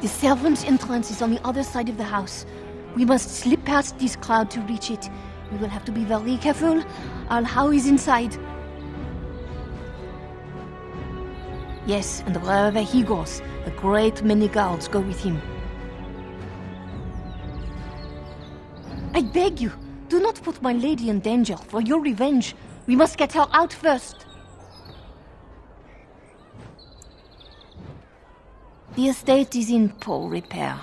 The servants' entrance is on the other side of the house. We must slip past this crowd to reach it. We will have to be very careful. Our How is inside. Yes, and wherever he goes, a great many guards go with him. I beg you, do not put my lady in danger for your revenge. We must get her out first. The estate is in poor repair.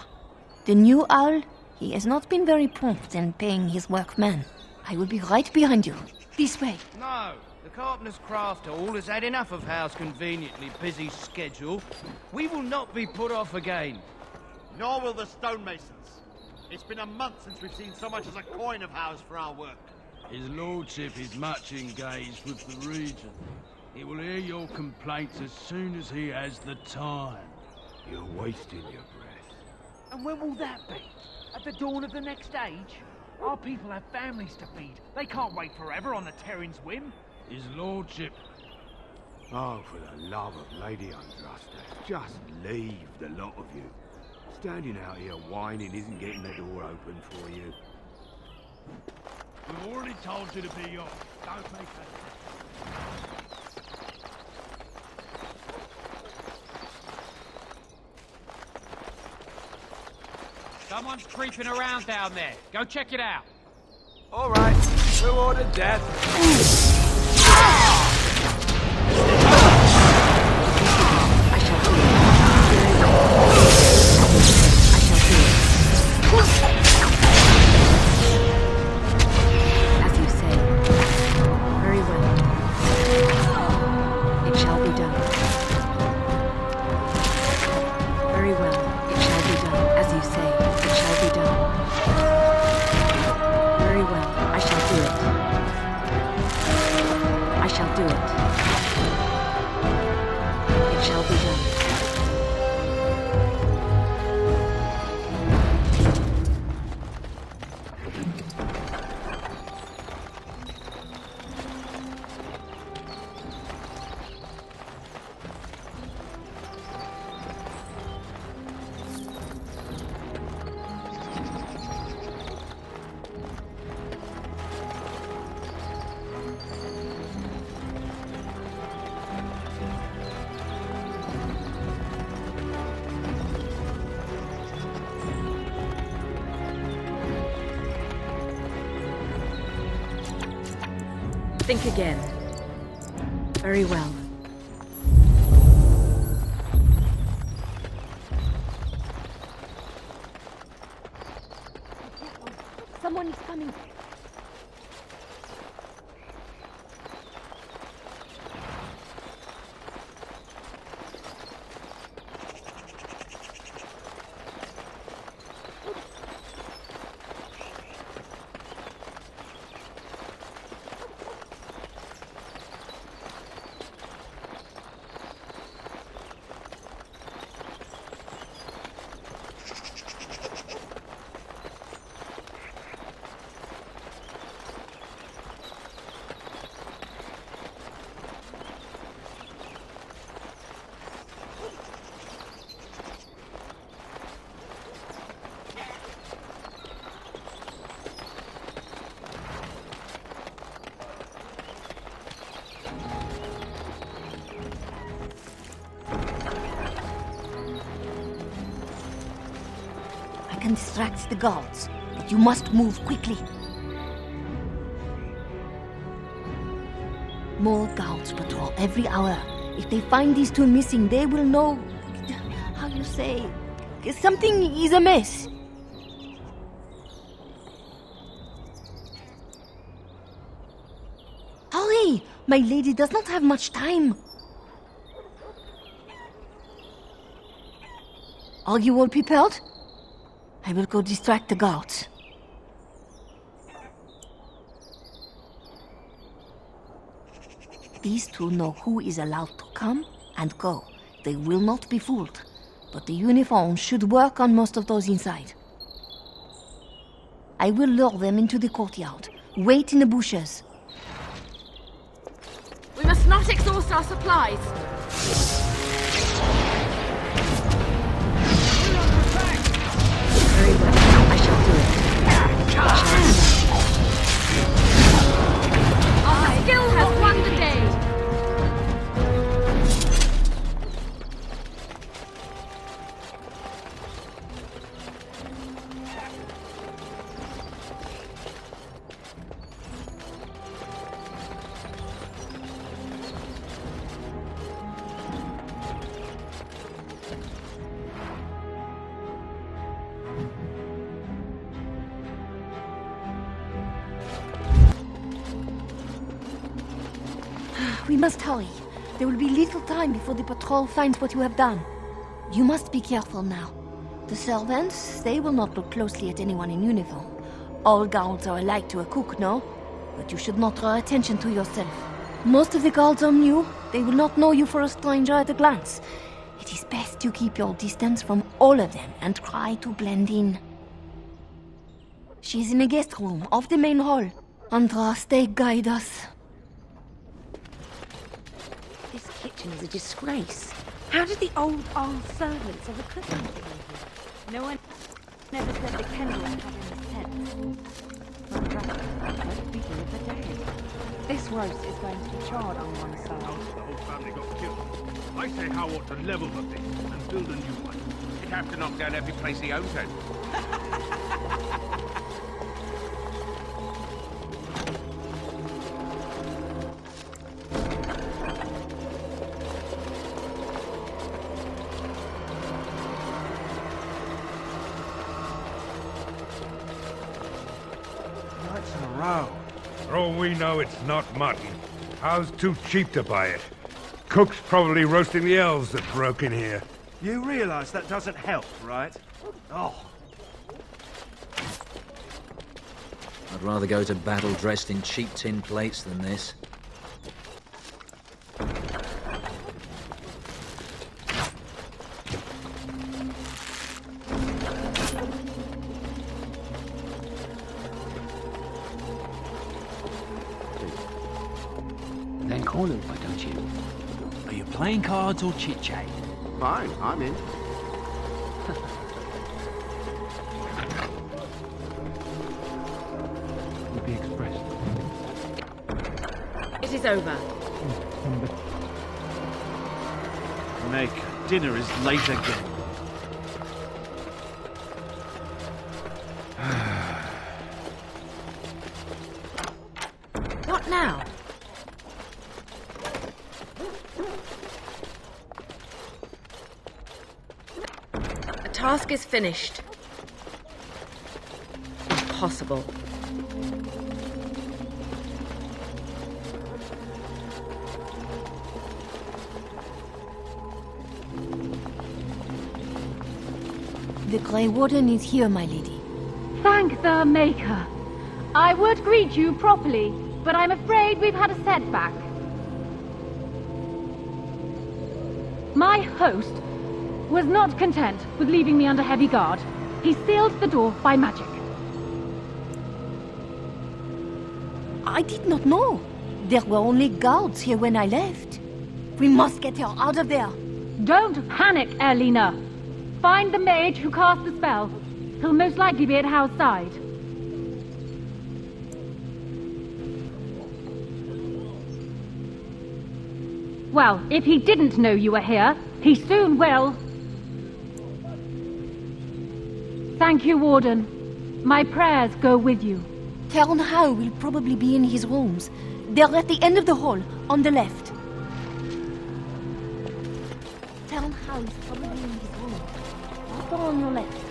The new owl, he has not been very prompt in paying his workmen. I will be right behind you. This way. No, the Carpenter's Craft Hall has had enough of Howe's conveniently busy schedule. We will not be put off again. Nor will the stonemasons. It's been a month since we've seen so much as a coin of Howe's for our work. His lordship is much engaged with the region. He will hear your complaints as soon as he has the time. You're wasting your breath. And when will that be? At the dawn of the next age? Our people have families to feed. They can't wait forever on the Terran's whim. His lordship... Oh, for the love of Lady Andraste, just leave the lot of you. Standing out here whining isn't getting the door open for you. We've already told you to be off. Don't make that... Someone's creeping around down there. Go check it out. All right, who ordered death? I shall do it. As you say. Very well. It shall be done. Very well. It shall be done. As you say. It shall be done. Very well. I shall do it. I shall do it. It shall be done. Think again. Very well. Someone is coming. Can distract the guards, but you must move quickly. More guards patrol every hour. If they find these two missing, they will know... how you say... something is amiss. Hurry! My lady does not have much time. Are you all prepared? I will go distract the guards. These two know who is allowed to come and go. They will not be fooled. But the uniform should work on most of those inside. I will lure them into the courtyard. Wait in the bushes. We must not exhaust our supplies. Very well. I shall do it. Our skill has won the day. We must hurry. There will be little time before the patrol finds what you have done. You must be careful now. The servants, they will not look closely at anyone in uniform. All guards are alike to a cook, no? But you should not draw attention to yourself. Most of the guards are new. They will not know you for a stranger at a glance. It is best you keep your distance from all of them and try to blend in. She is in a guest room off the main hall. Andraste, guide us. This kitchen is a disgrace. How did the old servants ever cook anything in here? No one never said the candles had any sense. Like speaking of the dead. This roast is going to be charred on one side. The whole family got killed. I say how ought to level the thing and build a new one. He'd have to knock down every place he owns then. Nights in a row. For all we know, it's not mutton. How's too cheap to buy it? Cook's probably roasting the elves that broke in here. You realize that doesn't help, right? Oh. I'd rather go to battle dressed in cheap tin plates than this. Then call it, why don't you? Are you playing cards or chit-chat? Fine, I'm in. Will be expressed. It is over. Meg, dinner is late again. What now? The task is finished. Impossible. The Grey Warden is here, my lady. Thank the Maker. I would greet you properly, but I'm afraid we've had a setback. My host was not content with leaving me under heavy guard. He sealed the door by magic. I did not know. There were only guards here when I left. We must get her out of there. Don't panic, Erlina. Find the mage who cast the spell. He'll most likely be at Hal's side. Well, if he didn't know you were here, he soon will. Thank you, Warden. My prayers go with you. Count Howe will probably be in his rooms. They're at the end of the hall, on the left. Count Howe is probably in his room. Over on your left.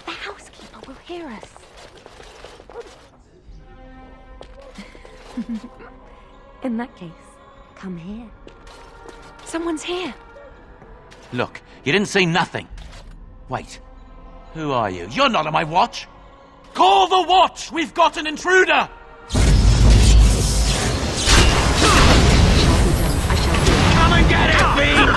The housekeeper will hear us. In that case, come here. Someone's here. Look, You didn't see nothing. Wait. Who are you? You're not on my watch! Call the watch! We've got an intruder! Come and get it, fiend!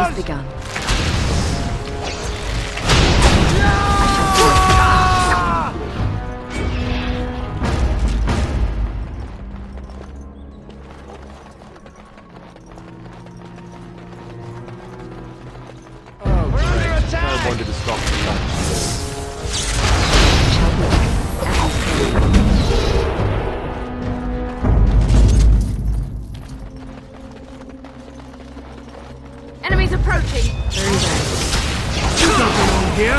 It's begun. I wanted to stop the lunch. Enemies approaching. Very well. Nothing on here.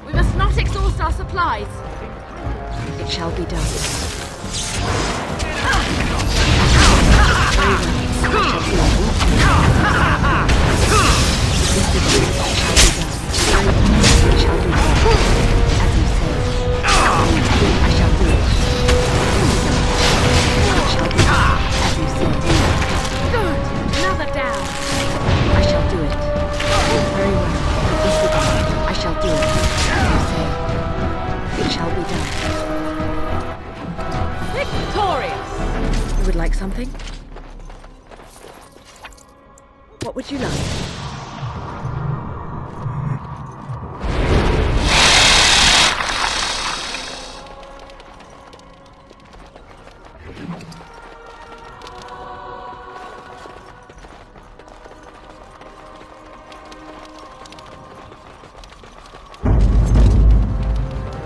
We must not exhaust our supplies. It shall be done. Like something? What would you like?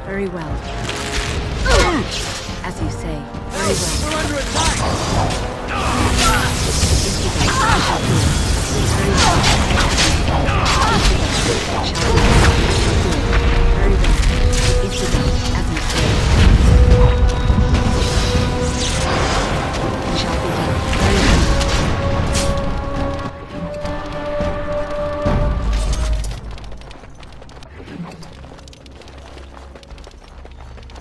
Very well. As you say, very well. We're under attack!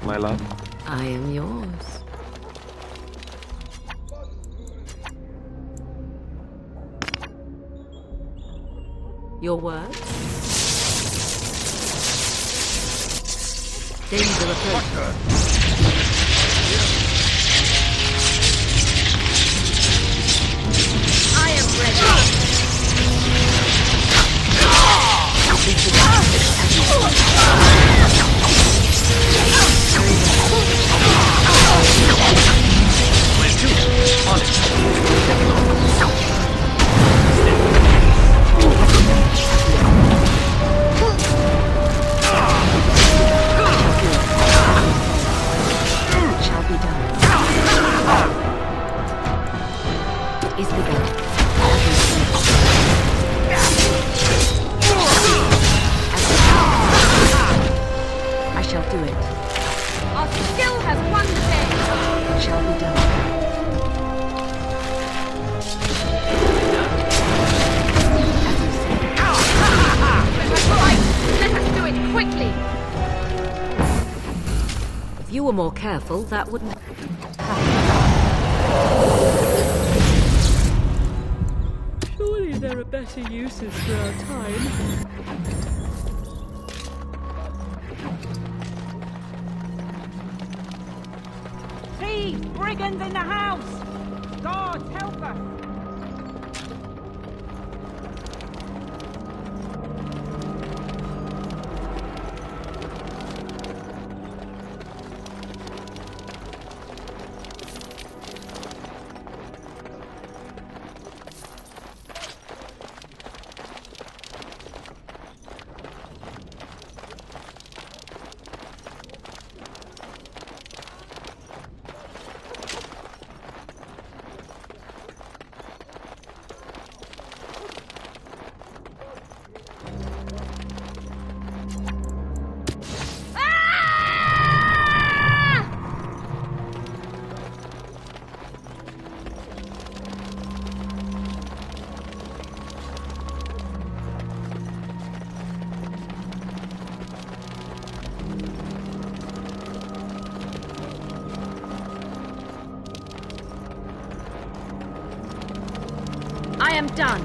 My love? I am yours. Your word? Danger approaching. I am ready. If you were more careful, that wouldn't happen. there are better uses for our time. Thieves! Brigands in the house! Guards, help us! I am done.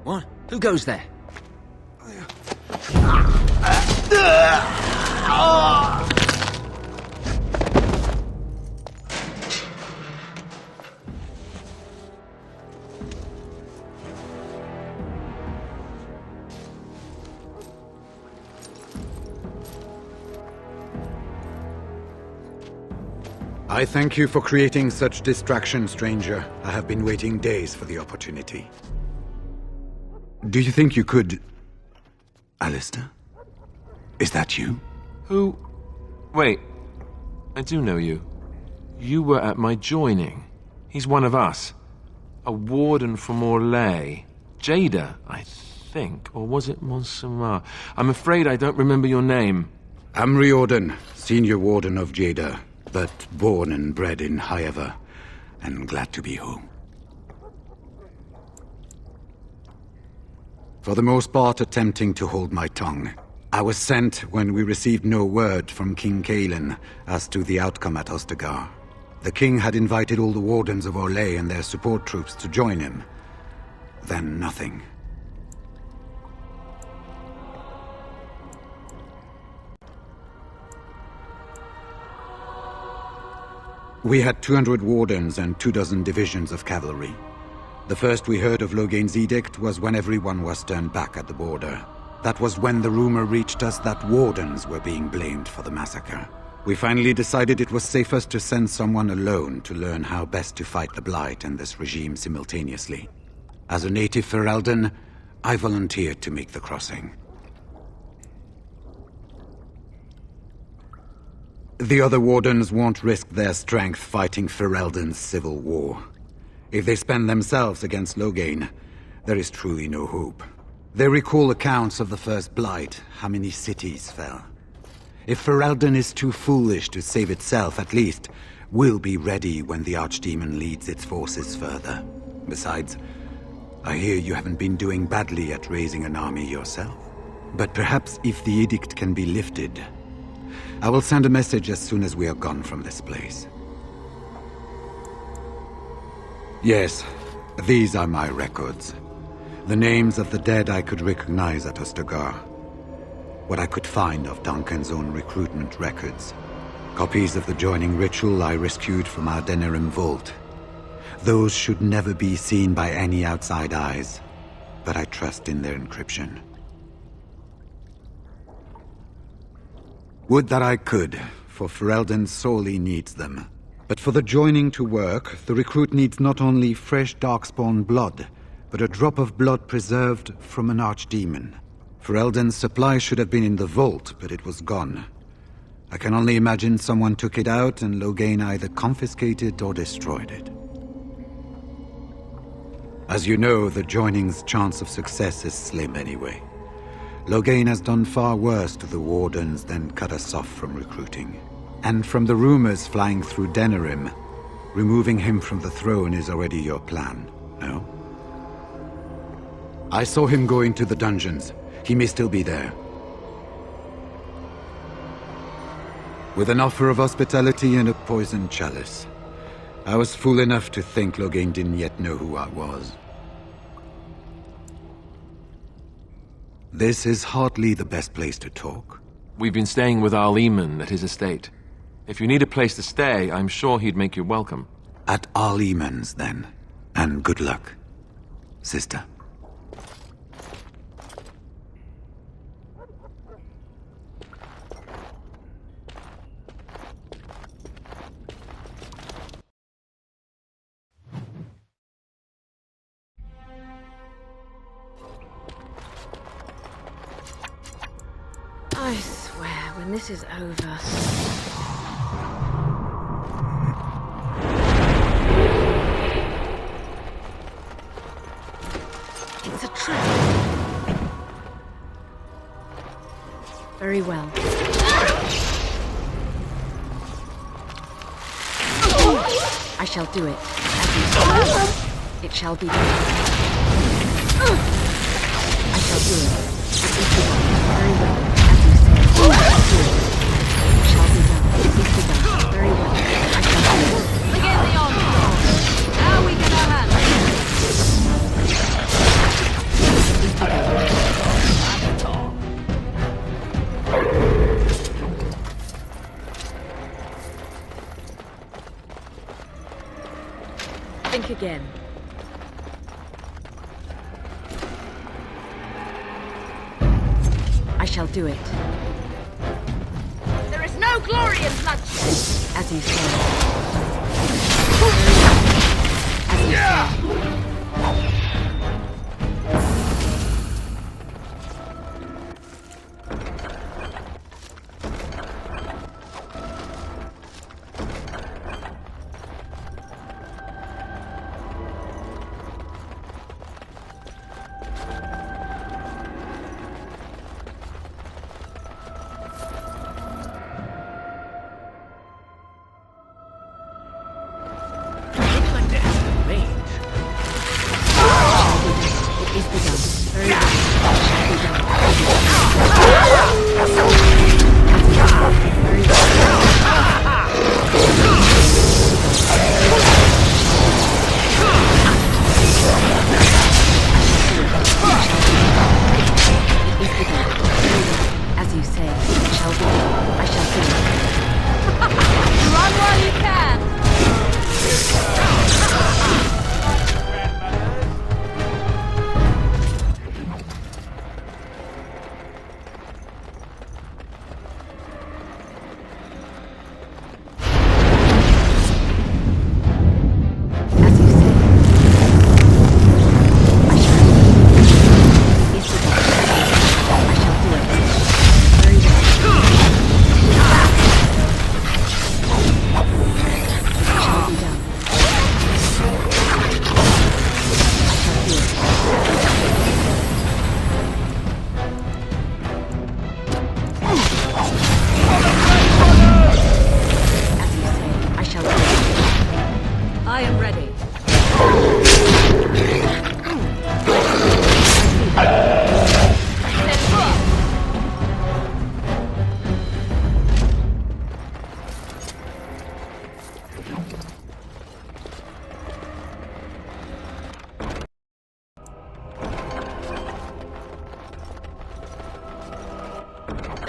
What? Who goes there? I thank you for creating such distraction, stranger. I have been waiting days for the opportunity. Do you think you could... Alistair? Is that you? Who? Wait. I do know you. You were at my joining. He's one of us. A warden from Orlais. Jada, I think. Or was it Montserrat? I'm afraid I don't remember your name. I'm Riordan, senior warden of Jada, but born and bred in Highever, and glad to be home. For the most part, attempting to hold my tongue. I was sent when we received no word from King Caelan as to the outcome at Ostagar. The king had invited all the wardens of Orlais and their support troops to join him. Then nothing. We had 200 wardens and 24 divisions of cavalry. The first we heard of Loghain's edict was when everyone was turned back at the border. That was when the rumor reached us that wardens were being blamed for the massacre. We finally decided it was safest to send someone alone to learn how best to fight the Blight and this regime simultaneously. As a native Ferelden, I volunteered to make the crossing. The other wardens won't risk their strength fighting Ferelden's civil war. If they spend themselves against Loghain, there is truly no hope. They recall accounts of the first Blight, how many cities fell. If Ferelden is too foolish to save itself, at least we'll be ready when the Archdemon leads its forces further. Besides, I hear you haven't been doing badly at raising an army yourself. But perhaps if the edict can be lifted, I will send a message as soon as we are gone from this place. Yes, these are my records. The names of the dead I could recognize at Ostagar. What I could find of Duncan's own recruitment records. Copies of the joining ritual I rescued from our Denerim vault. Those should never be seen by any outside eyes, but I trust in their encryption. Would that I could, for Ferelden sorely needs them. But for the joining to work, the recruit needs not only fresh Darkspawn blood, but a drop of blood preserved from an archdemon. Ferelden's supply should have been in the vault, but it was gone. I can only imagine someone took it out and Loghain either confiscated or destroyed it. As you know, the joining's chance of success is slim anyway. Loghain has done far worse to the Wardens than cut us off from recruiting. And from the rumors flying through Denerim, removing him from the throne is already your plan, no? I saw him go into the dungeons. He may still be there. With an offer of hospitality and a poisoned chalice. I was fool enough to think Loghain didn't yet know who I was. This is hardly the best place to talk. We've been staying with our Leman at his estate. If you need a place to stay, I'm sure he'd make you welcome. At our Leman's, then. And good luck, sister. I swear, when this is over... It's a trap. Very well. I shall do it. As you say. It shall be done. I shall do it. It is done. Very well. As you say. I shall do it. It shall be done. It is done. Very well. I shall do it. Begin the onslaught. Now we can have it. Think again. I shall do it. There is no glory in bloodshed. As you say. As you say.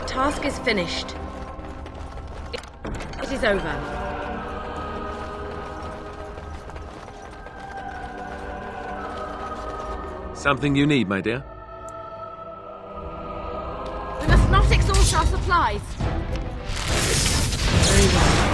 Task is finished. It is over. Something you need, my dear? We must not exhaust our supplies. Very well.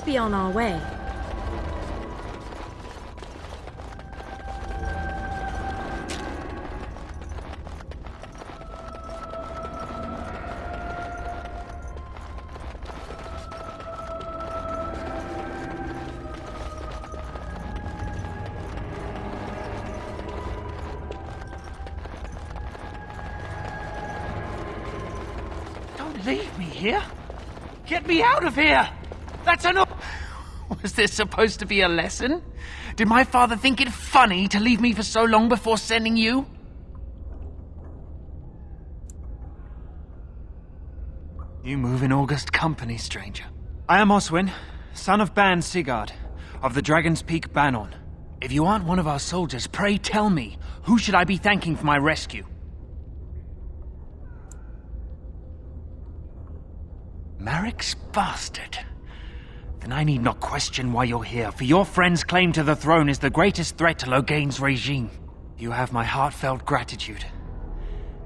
must be on our way. Don't leave me here. Get me out of here! That's enough! Was this supposed to be a lesson? Did my father think it funny to leave me for so long before sending you? You move in august company, stranger. I am Oswin, son of Ban Sigurd, of the Dragon's Peak Banon. If you aren't one of our soldiers, pray tell me, who should I be thanking for my rescue? Marek's bastard. Then I need not question why you're here, for your friend's claim to the throne is the greatest threat to Logain's regime. You have my heartfelt gratitude.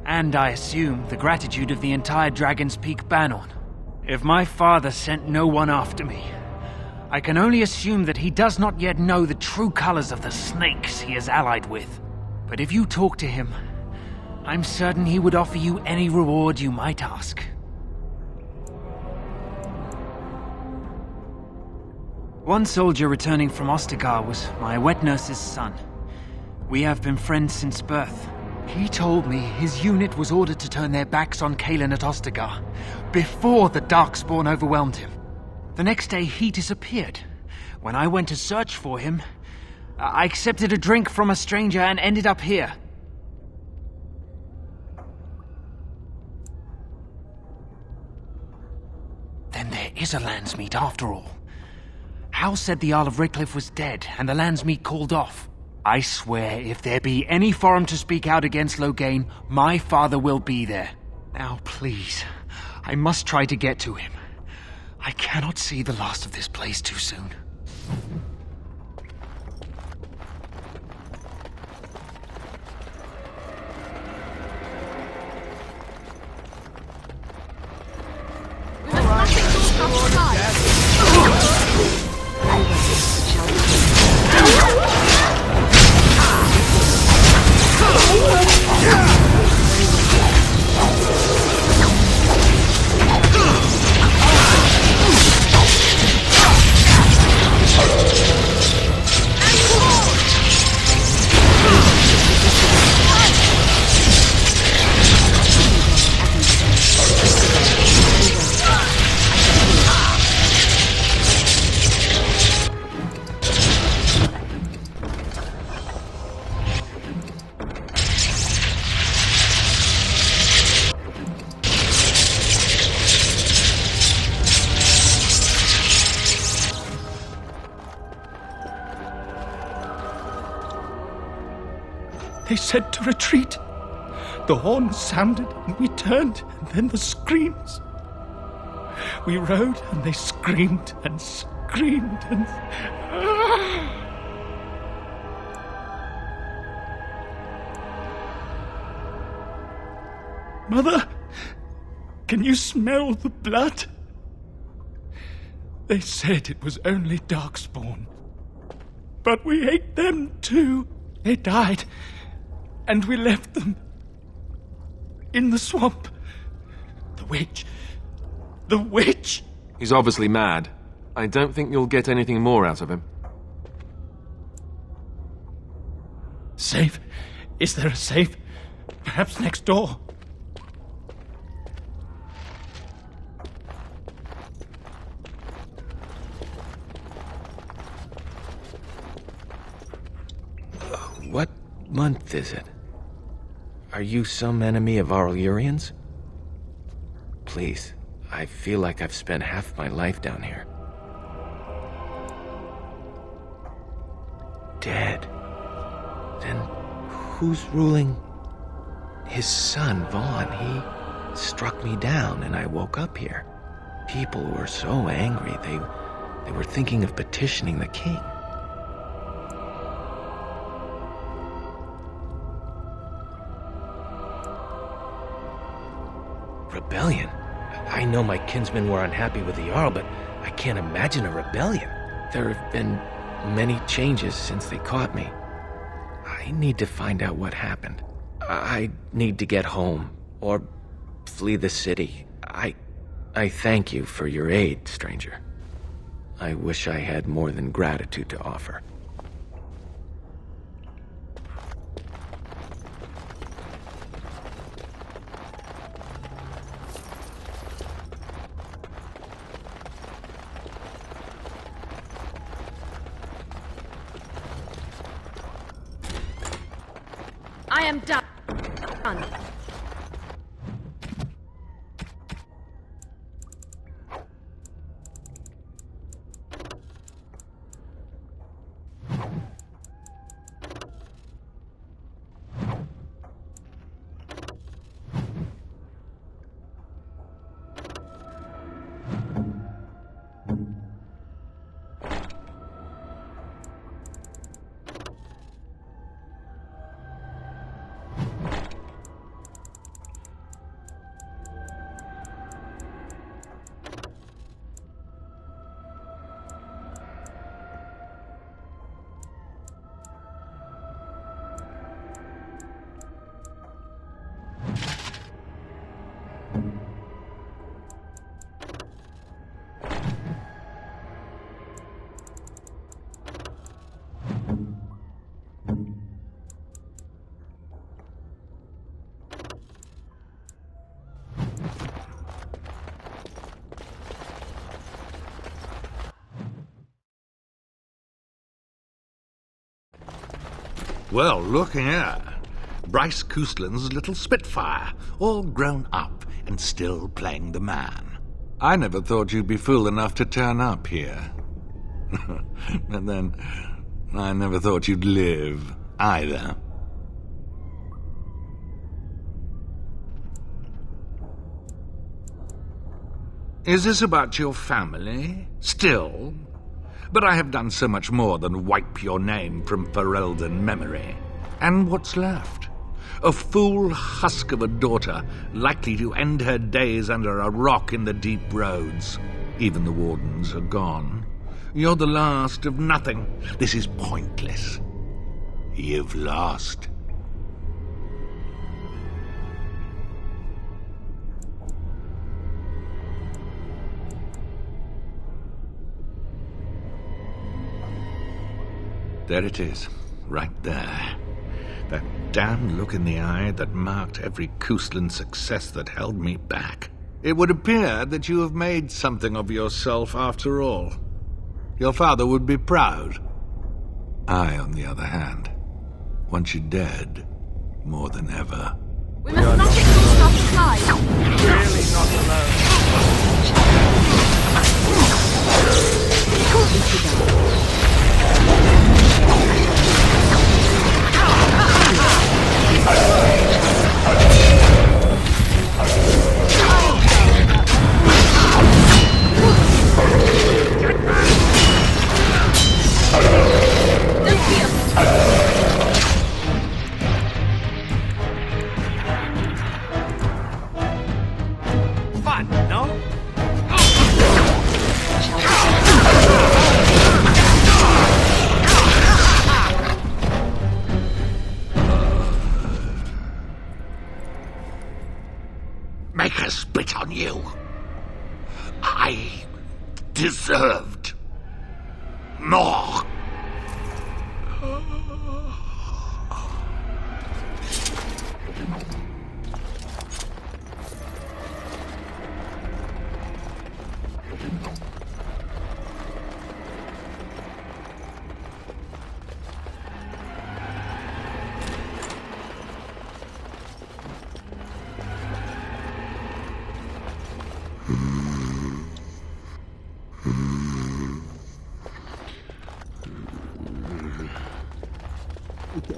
And I assume the gratitude of the entire Dragon's Peak Banon. If my father sent no one after me, I can only assume that he does not yet know the true colors of the snakes he is allied with. But if you talk to him, I'm certain he would offer you any reward you might ask. One soldier returning from Ostagar was my wet nurse's son. We have been friends since birth. He told me his unit was ordered to turn their backs on Kalen at Ostagar, before the Darkspawn overwhelmed him. The next day he disappeared. When I went to search for him, I accepted a drink from a stranger and ended up here. Then there is a Landsmeet after all. Hal said the Jarl of Redcliffe was dead, and the Landsmeet called off. I swear, if there be any forum to speak out against Logain, my father will be there. Now, please, I must try to get to him. I cannot see the last of this place too soon. They said to retreat. The horn sounded, and we turned, and then the screams. We rode, and they screamed, and screamed, and... Mother, can you smell the blood? They said it was only Darkspawn. But we ate them too. They died. And we left them in the swamp. The witch. The witch! He's obviously mad. I don't think you'll get anything more out of him. Safe? Is there a safe? Perhaps next door? What month is it? Are you some enemy of Aurelians? Please, I feel like I've spent half my life down here. Dead. Then who's ruling? His son, Vaughn. He struck me down and I woke up here. People were so angry, they were thinking of petitioning the king. Rebellion? I know my kinsmen were unhappy with the Jarl, but I can't imagine a rebellion. There have been many changes since they caught me. I need to find out what happened. I need to get home, or flee the city. I thank you for your aid, stranger. I wish I had more than gratitude to offer. I am done. Well, look here. Bryce Coustland's little Spitfire, all grown up and still playing the man. I never thought you'd be fool enough to turn up here. And then, I never thought you'd live, either. Is this about your family? Still? But I have done so much more than wipe your name from Ferelden memory. And what's left? A fool husk of a daughter, likely to end her days under a rock in the deep roads. Even the wardens are gone. You're the last of nothing. This is pointless. You've lost. There it is, right there. That damn look in the eye that marked every Coustland success that held me back. It would appear that you have made something of yourself after all. Your father would be proud. I, on the other hand, want you dead more than ever. We must not exhaust our supplies. Really not alone. Fun, no? Make her spit on you. I deserved more.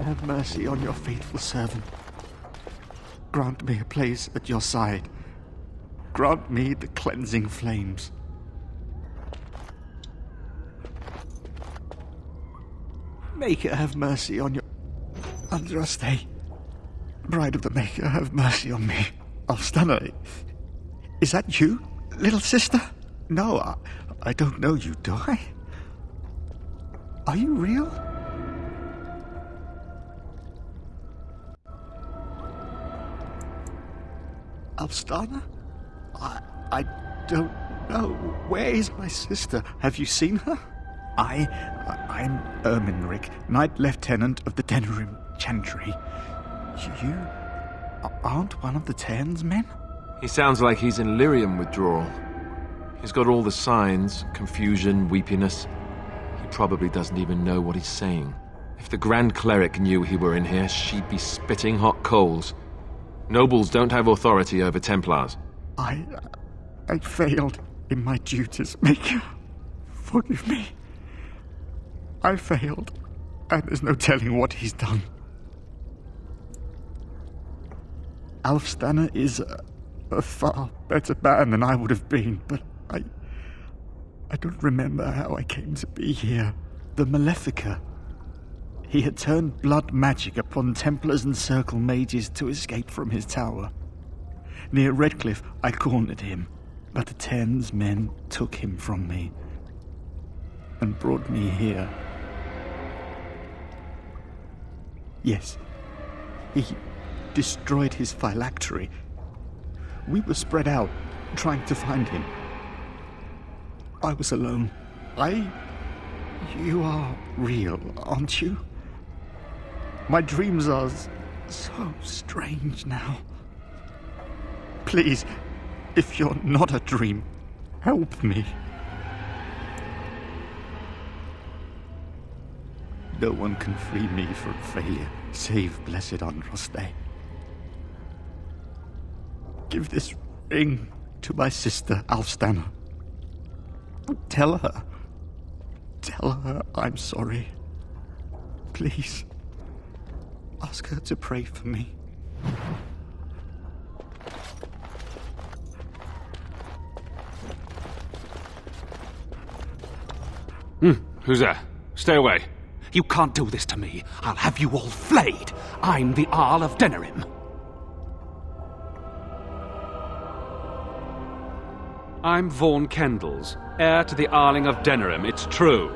Have mercy on your faithful servant. Grant me a place at your side. Grant me the cleansing flames. Maker, have mercy on your... Andraste. Bride of the Maker, have mercy on me. Alstana, is that you, little sister? No, I don't know you, do I? Are you real? Alstana? I don't know. Where is my sister? Have you seen her? I'm Erminric, Knight Lieutenant of the Denerim Chantry. You aren't one of the Tairn's men? He sounds like he's in lyrium withdrawal. He's got all the signs, confusion, weepiness. He probably doesn't even know what he's saying. If the Grand Cleric knew he were in here, she'd be spitting hot coals. Nobles don't have authority over Templars. I failed in my duties, Maker. Forgive me. I failed, and there's no telling what he's done. Alfstanner is a far better man than I would have been, but I don't remember how I came to be here. The Malefica. He had turned blood magic upon Templars and Circle mages to escape from his tower. Near Redcliffe, I cornered him, but the Tairn's men took him from me and brought me here. Yes, he destroyed his phylactery. We were spread out, trying to find him. I was alone. You are real, aren't you? My dreams are so strange now. Please, if you're not a dream, help me. No one can free me from failure, save Blessed Andraste. Give this ring to my sister, Alfstanner. Tell her I'm sorry. Please, ask her to pray for me. Who's there? Stay away. You can't do this to me. I'll have you all flayed. I'm the Arl of Denerim. I'm Vaughan Kendalls, heir to the Arling of Denerim. It's true.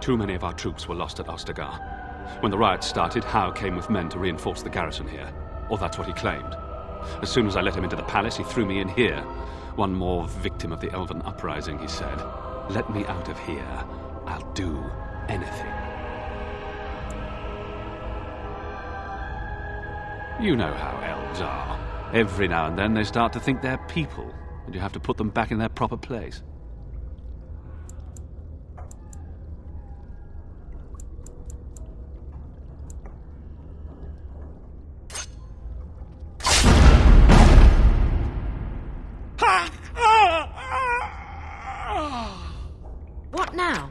Too many of our troops were lost at Ostagar. When the riots started, Howe came with men to reinforce the garrison here. Or that's what he claimed. As soon as I let him into the palace, he threw me in here. One more victim of the Elven uprising, he said. Let me out of here. I'll do anything. You know how elves are. Every now and then they start to think they're people, and you have to put them back in their proper place. What now?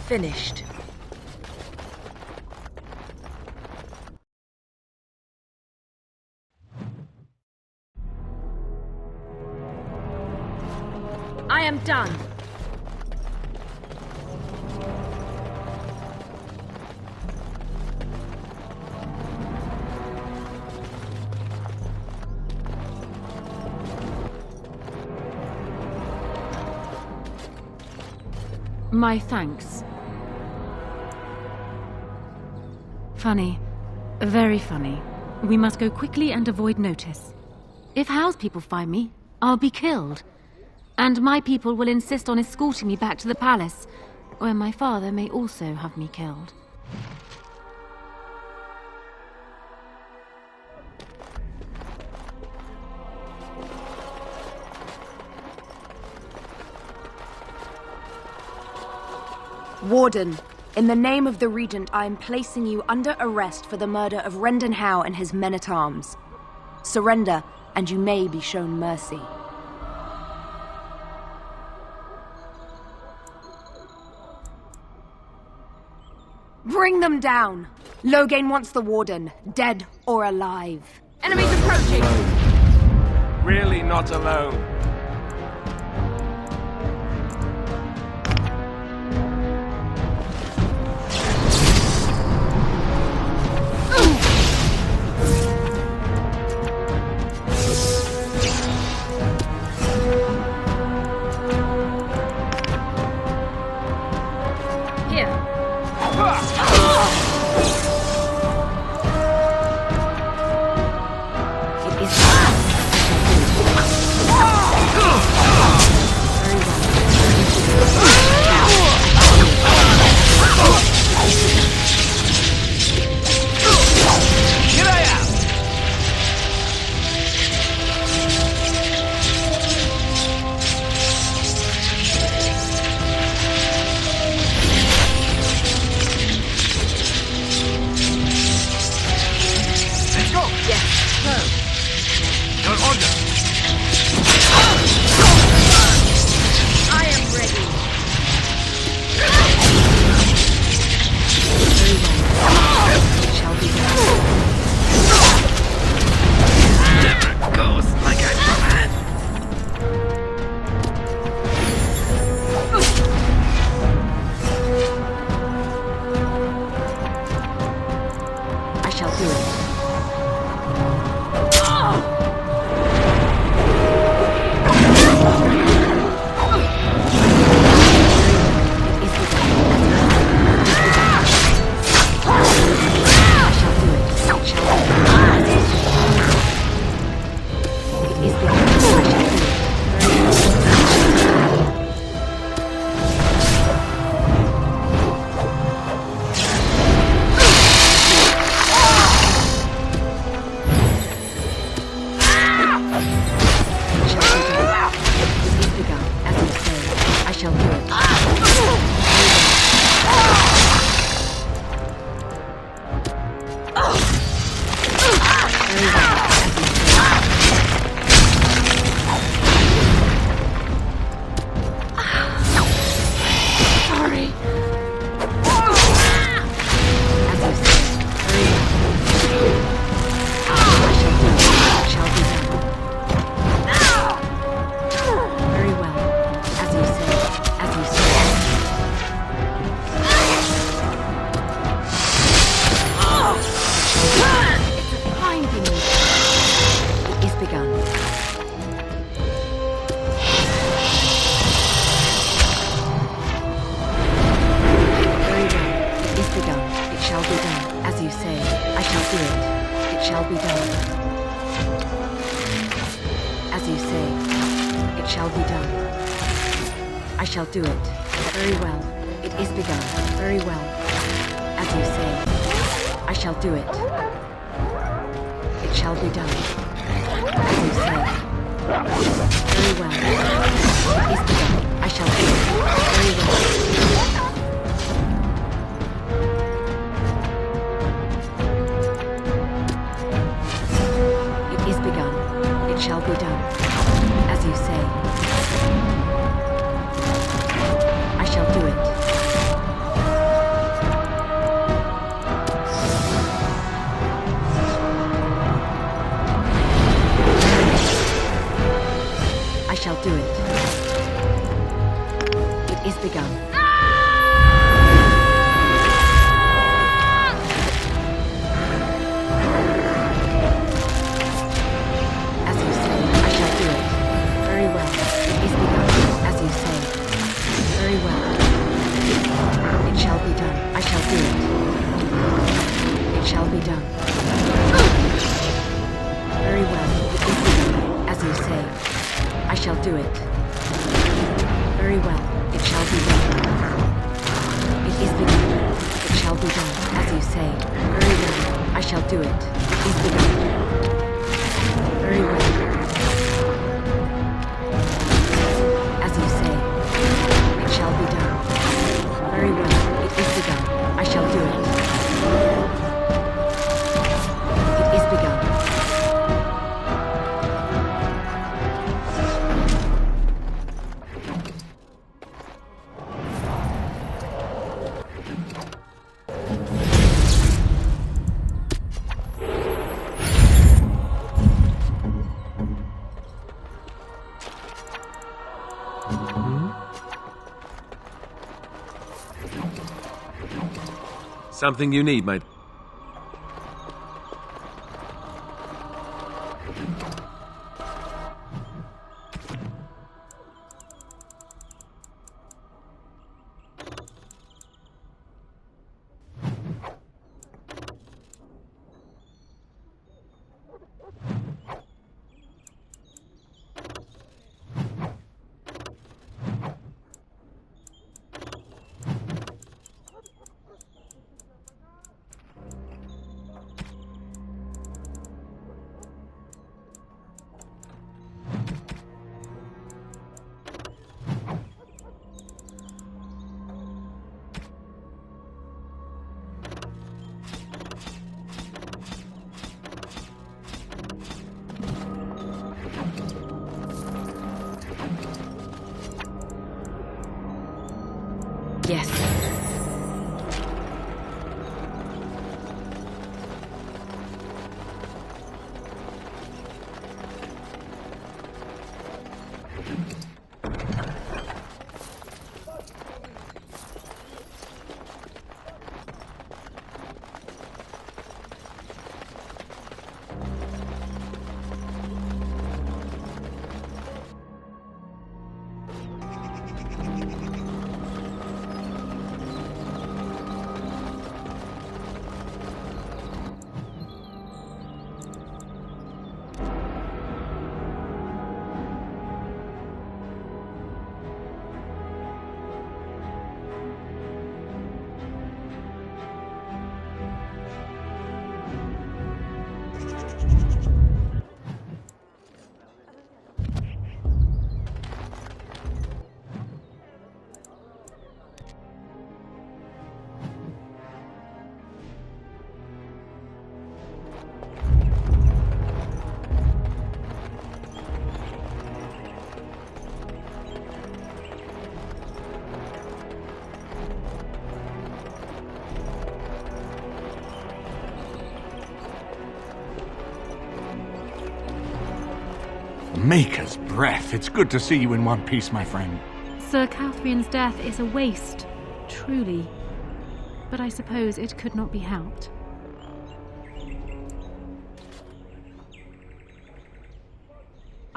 Finished. I am done. My thanks. Funny. Very funny. We must go quickly and avoid notice. If Howe's people find me, I'll be killed. And my people will insist on escorting me back to the palace, where my father may also have me killed. Warden, in the name of the Regent, I am placing you under arrest for the murder of Rendon Howe and his men-at-arms. Surrender, and you may be shown mercy. Bring them down! Loghain wants the Warden, dead or alive. Enemies approaching! Really not alone. begun. Very well. It is begun. It shall be done. As you say, I shall do it. It shall be done. As you say, it shall be done. I shall do it. Very well. It is begun. Very well. As you say, I shall do it. It shall be done. As you say. Very well. It is begun. I shall do it. Very well. It is begun. It shall be done. As you say. I shall do it. I shall do it. It is begun. As you say, I shall do it. Very well. It is begun. As you say. Very well. It shall be done. I shall do it. It shall be done. Very well. It is begun. As you say. I shall do it. Very well. It shall be done. It is begun. It shall be done. As you say. Very well. I shall do it. It is begun. Very well. As you say. It shall be done. Very well. It is begun. I shall do it. It is begun. Something you need, mate. Yes. Maker's breath. It's good to see you in one piece, my friend. Sir Catherine's death is a waste, truly. But I suppose it could not be helped.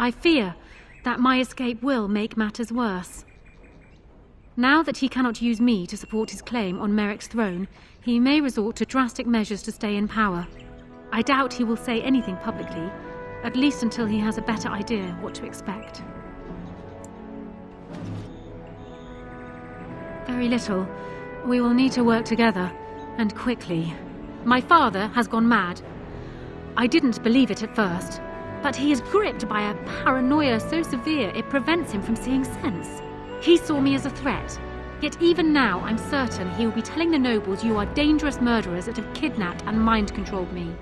I fear that my escape will make matters worse. Now that he cannot use me to support his claim on Merrick's throne, he may resort to drastic measures to stay in power. I doubt he will say anything publicly, at least until he has a better idea what to expect. Very little. We will need to work together, and quickly. My father has gone mad. I didn't believe it at first, but he is gripped by a paranoia so severe it prevents him from seeing sense. He saw me as a threat, yet even now I'm certain he will be telling the nobles you are dangerous murderers that have kidnapped and mind-controlled me.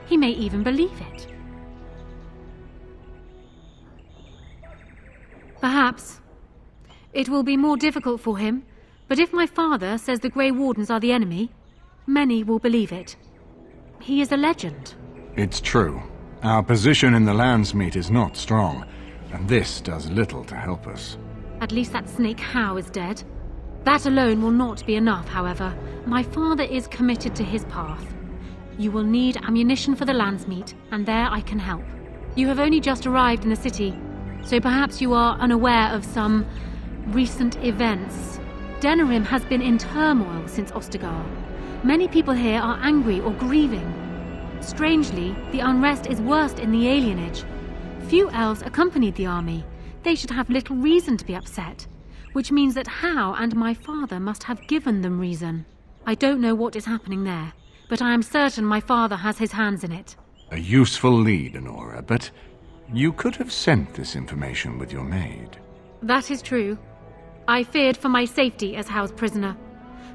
He may even believe it. Perhaps. It will be more difficult for him, but if my father says the Grey Wardens are the enemy, many will believe it. He is a legend. It's true. Our position in the Landsmeet is not strong, and this does little to help us. At least that snake Howe is dead. That alone will not be enough, however. My father is committed to his path. You will need ammunition for the Landsmeet, and there I can help. You have only just arrived in the city, so perhaps you are unaware of some recent events. Denerim has been in turmoil since Ostagar. Many people here are angry or grieving. Strangely, the unrest is worst in the alienage. Few elves accompanied the army. They should have little reason to be upset, which means that Howe and my father must have given them reason. I don't know what is happening there, but I am certain my father has his hands in it. A useful lead, Anora, but you could have sent this information with your maid. That is true. I feared for my safety as Howe's prisoner.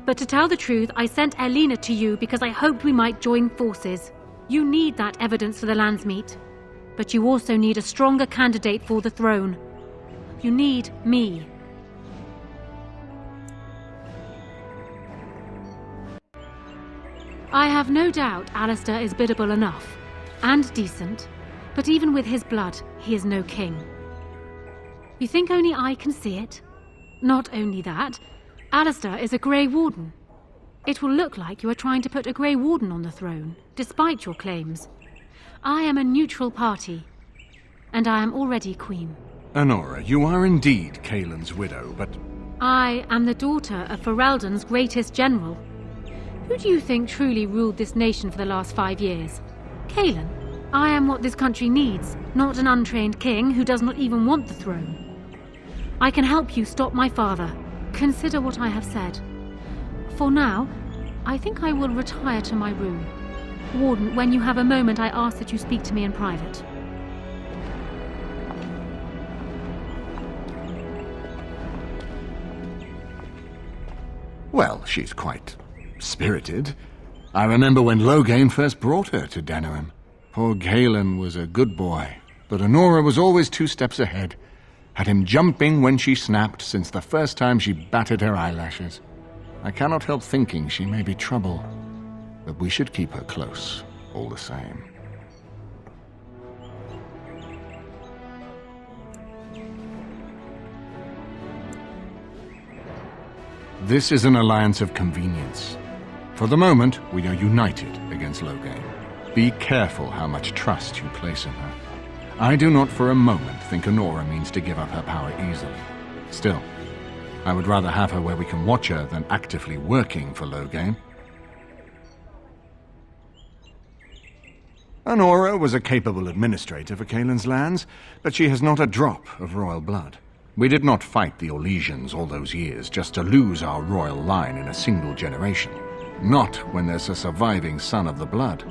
But to tell the truth, I sent Elena to you because I hoped we might join forces. You need that evidence for the Landsmeet. But you also need a stronger candidate for the throne. You need me. I have no doubt Alistair is biddable enough, and decent, but even with his blood, he is no king. You think only I can see it? Not only that, Alistair is a Grey Warden. It will look like you are trying to put a Grey Warden on the throne, despite your claims. I am a neutral party, and I am already queen. Anora, you are indeed Kaelin's widow, but... I am the daughter of Ferelden's greatest general. Who do you think truly ruled this nation for the last 5 years? Kaelin. I am what this country needs, not an untrained king who does not even want the throne. I can help you stop my father. Consider what I have said. For now, I think I will retire to my room. Warden, when you have a moment, I ask that you speak to me in private. Well, she's quite spirited. I remember when Loghain first brought her to Denerim. Poor Kaelin was a good boy, but Anora was always 2 steps ahead. Had him jumping when she snapped since the first time she batted her eyelashes. I cannot help thinking she may be trouble, but we should keep her close, all the same. This is an alliance of convenience. For the moment, we are united against Loghain. Be careful how much trust you place in her. I do not for a moment think Anora means to give up her power easily. Still, I would rather have her where we can watch her than actively working for Loghain. Anora was a capable administrator for Kaelin's lands, but she has not a drop of royal blood. We did not fight the Orlesians all those years just to lose our royal line in a single generation. Not when there's a surviving son of the blood.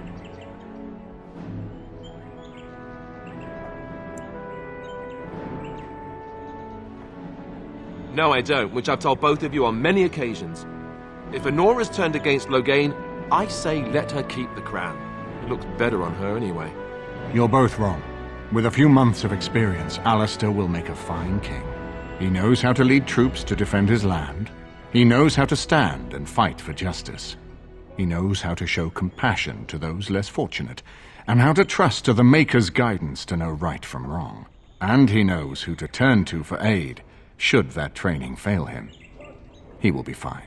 No, I don't, which I've told both of you on many occasions. If Anora's turned against Loghain, I say let her keep the crown. It looks better on her anyway. You're both wrong. With a few months of experience, Alistair will make a fine king. He knows how to lead troops to defend his land. He knows how to stand and fight for justice. He knows how to show compassion to those less fortunate, and how to trust to the Maker's guidance to know right from wrong. And he knows who to turn to for aid, should that training fail him. He will be fine.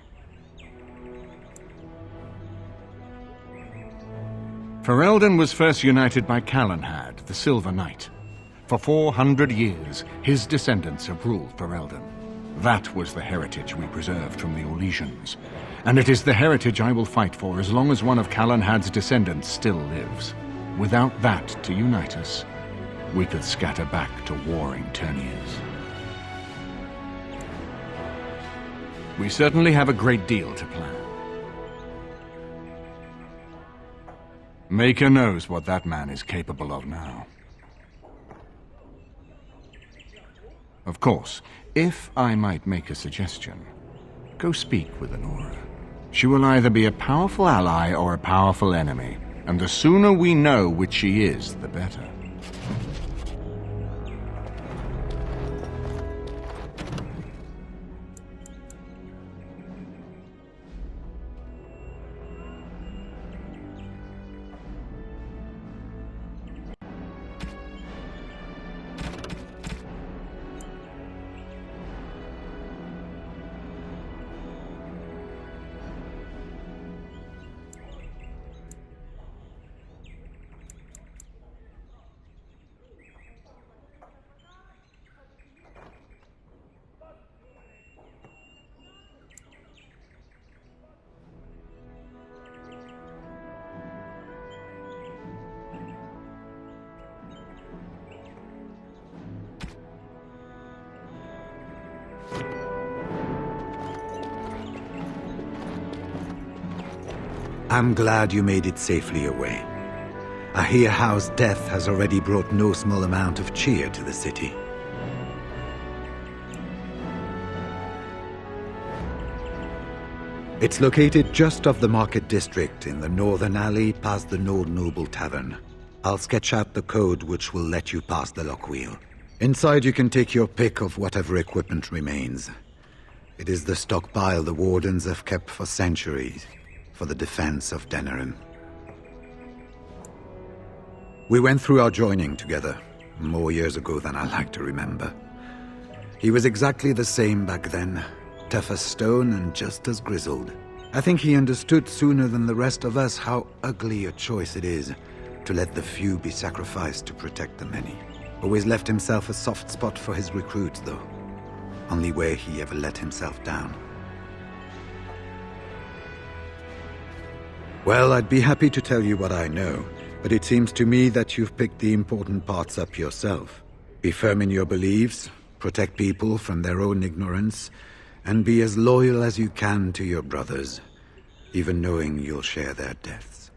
Ferelden was first united by Calenhad, the Silver Knight. For 400 years, his descendants have ruled Ferelden. That was the heritage we preserved from the Orlesians. And it is the heritage I will fight for as long as one of Calenhad's descendants still lives. Without that to unite us, we could scatter back to warring Terniers. We certainly have a great deal to plan. Maker knows what that man is capable of now. Of course, if I might make a suggestion, go speak with Anora. She will either be a powerful ally or a powerful enemy, and the sooner we know which she is, the better. I'm glad you made it safely away. I hear Howe's death has already brought no small amount of cheer to the city. It's located just off the Market District in the northern alley past the Old Noble Tavern. I'll sketch out the code which will let you pass the lock wheel. Inside you can take your pick of whatever equipment remains. It is the stockpile the Wardens have kept for centuries, for the defense of Denerim. We went through our joining together, more years ago than I like to remember. He was exactly the same back then, tough as stone and just as grizzled. I think he understood sooner than the rest of us how ugly a choice it is to let the few be sacrificed to protect the many. Always left himself a soft spot for his recruits, though. Only where he ever let himself down. Well, I'd be happy to tell you what I know, but it seems to me that you've picked the important parts up yourself. Be firm in your beliefs, protect people from their own ignorance, and be as loyal as you can to your brothers, even knowing you'll share their deaths.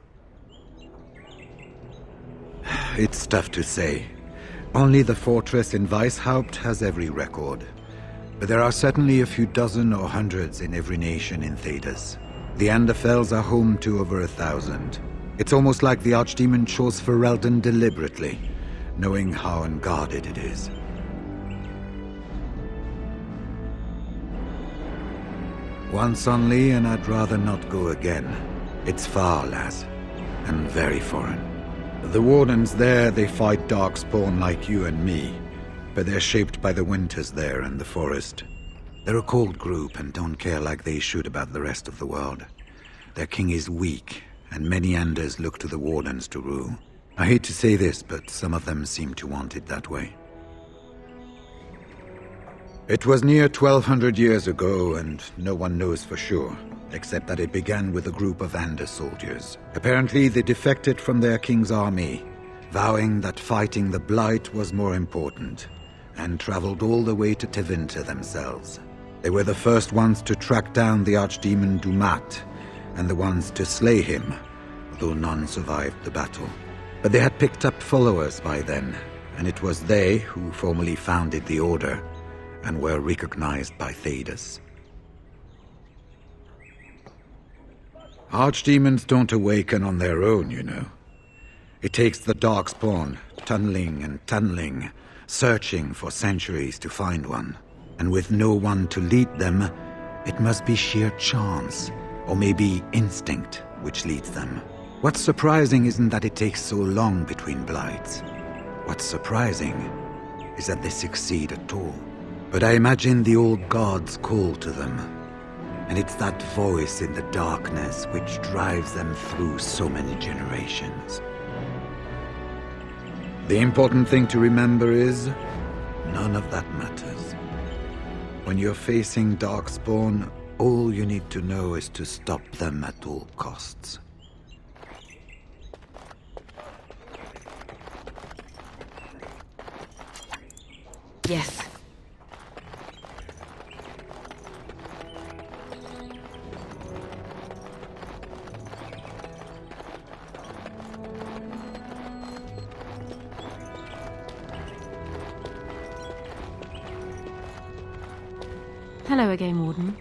It's tough to say. Only the fortress in Weishaupt has every record. But there are certainly a few dozen or hundreds in every nation in Thedas. The Anderfells are home to over 1,000. It's almost like the Archdemon chose Ferelden deliberately, knowing how unguarded it is. Once only, and I'd rather not go again. It's far, lass, and very foreign. The Wardens there, they fight Darkspawn like you and me, but they're shaped by the winters there and the forest. They're a cold group and don't care like they should about the rest of the world. Their king is weak, and many Anders look to the Wardens to rule. I hate to say this, but some of them seem to want it that way. It was near 1,200 years ago, and no one knows for sure, except that it began with a group of Anders soldiers. Apparently they defected from their king's army, vowing that fighting the Blight was more important, and traveled all the way to Tevinter themselves. They were the first ones to track down the Archdemon Dumat, and the ones to slay him, though none survived the battle. But they had picked up followers by then, and it was they who formally founded the Order, and were recognized by Thedas. Archdemons don't awaken on their own, you know. It takes the Darkspawn, tunneling and tunneling, searching for centuries to find one. And with no one to lead them, it must be sheer chance, or maybe instinct, which leads them. What's surprising isn't that it takes so long between Blights. What's surprising is that they succeed at all. But I imagine the old gods call to them, and it's that voice in the darkness which drives them through so many generations. The important thing to remember is, none of that matters. When you're facing Darkspawn, all you need to know is to stop them at all costs. Yes. Hello again, Warden.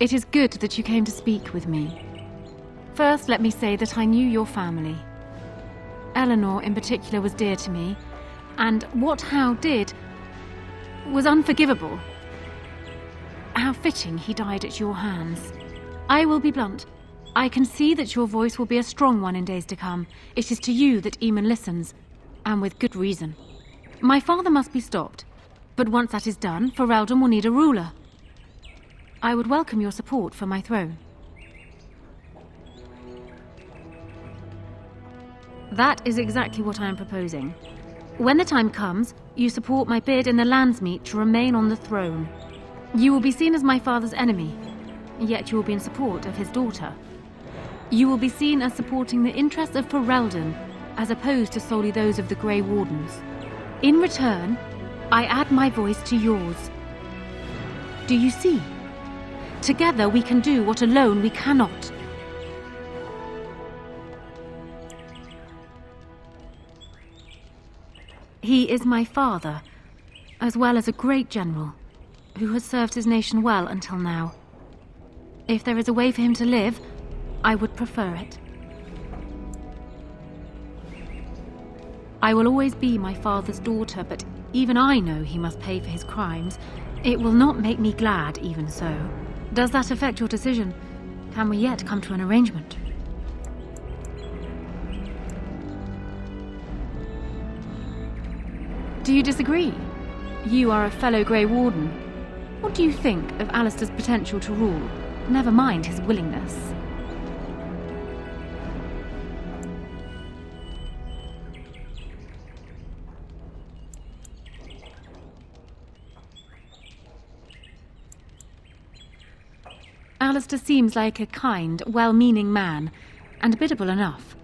It is good that you came to speak with me. First, let me say that I knew your family. Eleanor, in particular, was dear to me, and what Hal did was unforgivable. How fitting he died at your hands. I will be blunt. I can see that your voice will be a strong one in days to come. It is to you that Eamon listens, and with good reason. My father must be stopped, but once that is done, Ferelden will need a ruler. I would welcome your support for my throne. That is exactly what I am proposing. When the time comes, you support my bid in the Landsmeet to remain on the throne. You will be seen as my father's enemy, yet you will be in support of his daughter. You will be seen as supporting the interests of Ferelden, as opposed to solely those of the Grey Wardens. In return, I add my voice to yours. Do you see? Together we can do what alone we cannot. He is my father, as well as a great general, who has served his nation well until now. If there is a way for him to live, I would prefer it. I will always be my father's daughter, but even I know he must pay for his crimes. It will not make me glad, even so. Does that affect your decision? Can we yet come to an arrangement? Do you disagree? You are a fellow Grey Warden. What do you think of Alistair's potential to rule? Never mind his willingness. Alistair seems like a kind, well-meaning man, and biddable enough.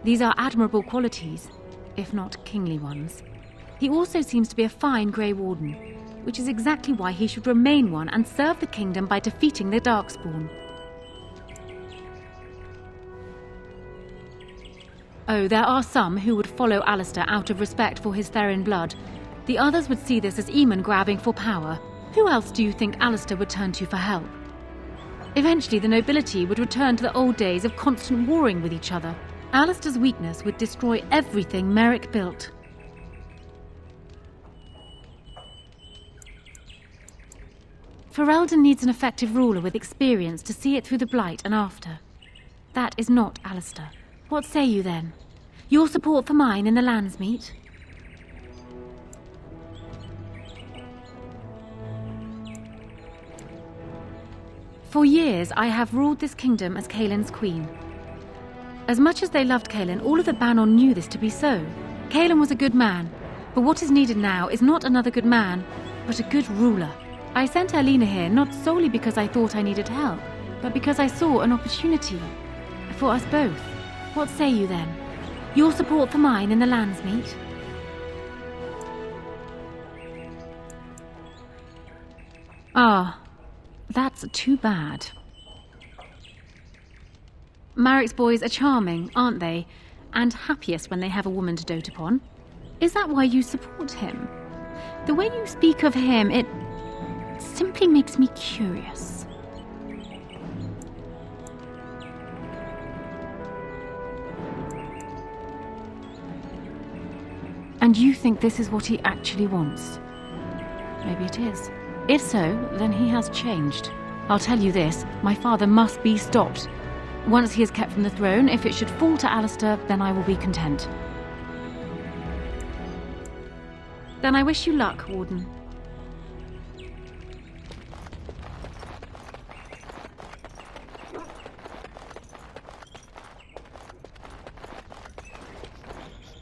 These are admirable qualities, if not kingly ones. He also seems to be a fine Grey Warden, which is exactly why he should remain one and serve the kingdom by defeating the Darkspawn. Oh, there are some who would follow Alistair out of respect for his Therin blood. The others would see this as Eamon grabbing for power. Who else do you think Alistair would turn to for help? Eventually, the nobility would return to the old days of constant warring with each other. Alistair's weakness would destroy everything Merrick built. Ferelden needs an effective ruler with experience to see it through the Blight and after. That is not Alistair. What say you then? Your support for mine in the Landsmeet? For years, I have ruled this kingdom as Caelin's queen. As much as they loved Caelin, all of the Banon knew this to be so. Caelin was a good man, but what is needed now is not another good man, but a good ruler. I sent Erlina here not solely because I thought I needed help, but because I saw an opportunity for us both. What say you then? Your support for mine in the Landsmeet? Ah, that's too bad. Marrick's boys are charming, aren't they? And happiest when they have a woman to dote upon. Is that why you support him? The way you speak of him, it simply makes me curious. And you think this is what he actually wants? Maybe it is. If so, then he has changed. I'll tell you this, my father must be stopped. Once he is kept from the throne, if it should fall to Alistair, then I will be content. Then I wish you luck, Warden.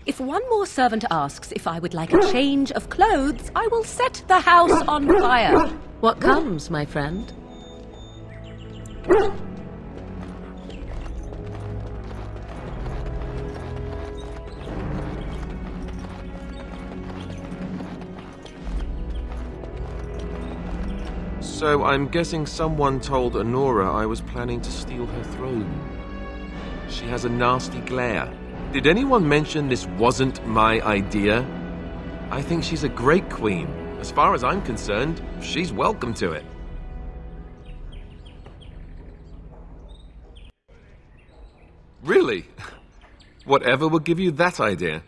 If one more servant asks if I would like a change of clothes, I will set the house on fire. What comes, my friend? So I'm guessing someone told Anora I was planning to steal her throne. She has a nasty glare. Did anyone mention this wasn't my idea? I think she's a great queen. As far as I'm concerned, she's welcome to it. Really? Whatever will give you that idea?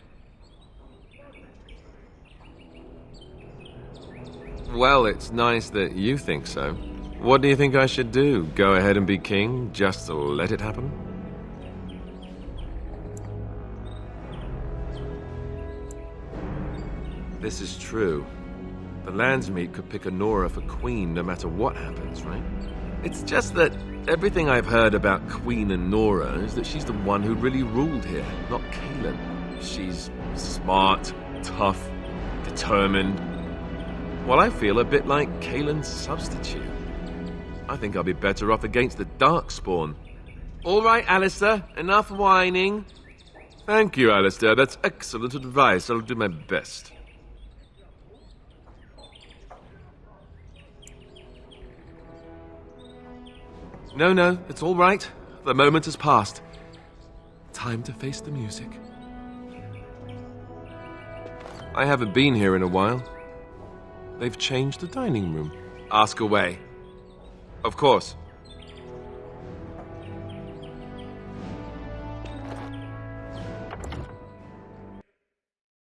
Well, it's nice that you think so. What do you think I should do? Go ahead and be king, just to let it happen? This is true. The Landsmeet could pick Anora for queen no matter what happens, right? It's just that everything I've heard about Queen Anora is that she's the one who really ruled here, not Cailan. She's smart, tough, determined. Well, I feel a bit like Cailan's substitute. I think I'll be better off against the Darkspawn. All right, Alistair, enough whining. Thank you, Alistair. That's excellent advice. I'll do my best. No, it's all right. The moment has passed. Time to face the music. I haven't been here in a while. They've changed the dining room. Ask away. Of course.